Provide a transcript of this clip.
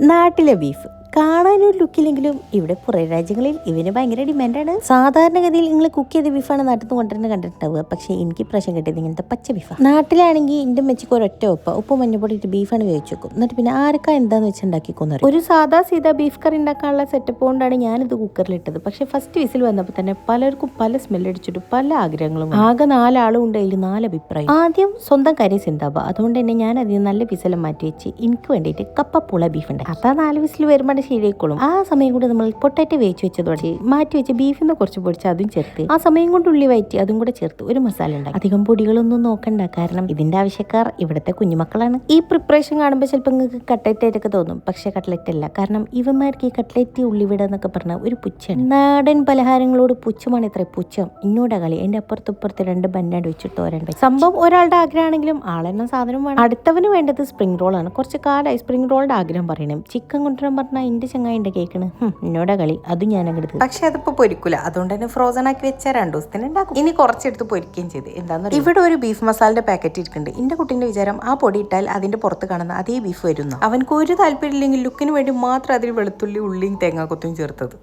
നാട്ടിലെ ബീഫ് കാണാനൊരു ലുക്കില്ലെങ്കിലും ഇവിടെ പുറം രാജ്യങ്ങളിൽ ഇവന് ഭയങ്കര ഡിമാൻഡാണ്. സാധാരണഗതിയിൽ നിങ്ങൾ കുക്ക് ചെയ്ത ബീഫാണ് നാട്ടിൽ നിന്ന് കൊണ്ടുവരുന്നത് കണ്ടിട്ടുണ്ടാവുക. പക്ഷേ എനിക്ക് പ്രശ്നം കിട്ടിയത് ഇങ്ങനത്തെ പച്ച ബീഫാണ്. നാട്ടിലാണെങ്കിൽ എൻ്റെ മെച്ചിക്ക് ഒരൊറ്റ ഉപ്പ് മഞ്ഞപ്പൊടി ഇട്ട് ബീഫാണ് വേവിച്ച് വെക്കും. എന്നിട്ട് പിന്നെ ആർക്കാ എന്താന്ന് വെച്ച് ഉണ്ടാക്കിക്കൊന്നു ഒരു സീതാ ബീഫ് കറി ഉണ്ടാക്കാനുള്ള സെറ്റപ്പ് കൊണ്ടാണ് ഞാനിത് കുക്കറിലിട്ടത്. പക്ഷേ ഫസ്റ്റ് വിസിൽ വന്നപ്പോൾ തന്നെ പലർക്കും പല സ്മെല്ലടിച്ചിട്ട് പല ആഗ്രഹങ്ങളും. ആകെ 4 ആളും ഉണ്ട്, അതിൽ 4 അഭിപ്രായം. ആദ്യം സ്വന്തം കറി സിന്താബ, അതുകൊണ്ട് തന്നെ ഞാൻ അതിന് നല്ല വിസിലും മാറ്റി വെച്ച് എനിക്ക് വേണ്ടിയിട്ട് കപ്പപ്പുള ബീഫ് ഉണ്ട്. അപ്പം 4 വിസിൽ വരുമ്പോൾ ശരിയായിക്കോളും. ആ സമയം കൂടെ നമ്മൾ പൊട്ടാറ്റോ വേവിച്ച് വെച്ചതോടെ മാറ്റി വെച്ച് ബീഫിന്ന് കുറച്ച് പൊടിച്ച് അതും ചേർത്ത് ആ സമയം കൊണ്ട് ഉള്ളി വയറ്റി അതും കൂടെ ചേർത്ത് ഒരു മസാല ഉണ്ടാക്കി. അധികം പൊടികളൊന്നും നോക്കണ്ട, കാരണം ഇതിന്റെ ആവശ്യക്കാർ ഇവിടുത്തെ കുഞ്ഞുമക്കളാണ്. ഈ പ്രിപ്പറേഷൻ കാണുമ്പോൾ ചിലപ്പോൾ നിങ്ങൾക്ക് കട്ട്ലറ്റ് ആയിട്ടൊക്കെ തോന്നും, പക്ഷെ കട്ട്ലറ്റ് അല്ല. കാരണം ഇവന്മാർക്ക് ഈ കട്ട്ലറ്റ് ഉള്ളിവിട എന്നൊക്കെ പറഞ്ഞ ഒരു പുച്ഛാണ്. നാടൻ പലഹാരങ്ങളോട് പുച്ഛമാണ് ഇത്ര പുച്ഛം. ഇന്നോടെ കളി എന്റെ അപ്പുറത്ത് 2 ബന്നാണ്ട് വെച്ചിട്ട് തോരണ്ട സംഭവം. ഒരാളുടെ ആഗ്രഹമാണെങ്കിലും ആളെണ്ണം സാധനം വേണം. അടുത്തവന് വേണ്ടത് സ്പ്രിംഗ് റോൾ ആണ്. കുറച്ച് കാലമായി സ്പ്രിംഗ് റോളിന്റെ ആഗ്രഹം പറയണം. ചിക്കൻ കൊണ്ടുവരാൻ പറഞ്ഞാൽ എന്റെ ചങ്ങായിന്റെ കേൾക്കണ് എന്നോടെ കളി. അതും ഞാൻ അങ്ങോട്ട്. പക്ഷെ അതിപ്പോ പൊരിക്കൂല, അതുകൊണ്ട് തന്നെ ഫ്രോസൺ ആക്കി വെച്ചാൽ 2 ദിവസത്തിന് ഉണ്ടാക്കും. ഇനി കുറച്ചെടുത്ത് പൊരിക്കുകയും ചെയ്ത്. എന്താന്ന് ഇവിടെ ഒരു ബീഫ് മസാലയുടെ പാക്കറ്റ് ഇരിക്കുന്നുണ്ട്. എന്റെ കുട്ടീന്റെ വിചാരം ആ പൊടി ഇട്ടാൽ അതിന്റെ പുറത്ത് കാണുന്ന അതേ ബീഫ് വരുന്നു. അവൻക്ക് ഒരു താല്പര്യമില്ലെങ്കിൽ ലുക്കിന് വേണ്ടി മാത്രം അതിൽ വെളുത്തുള്ളി ഉള്ളിയും തേങ്ങാക്കൊത്തും ചേർത്തത്.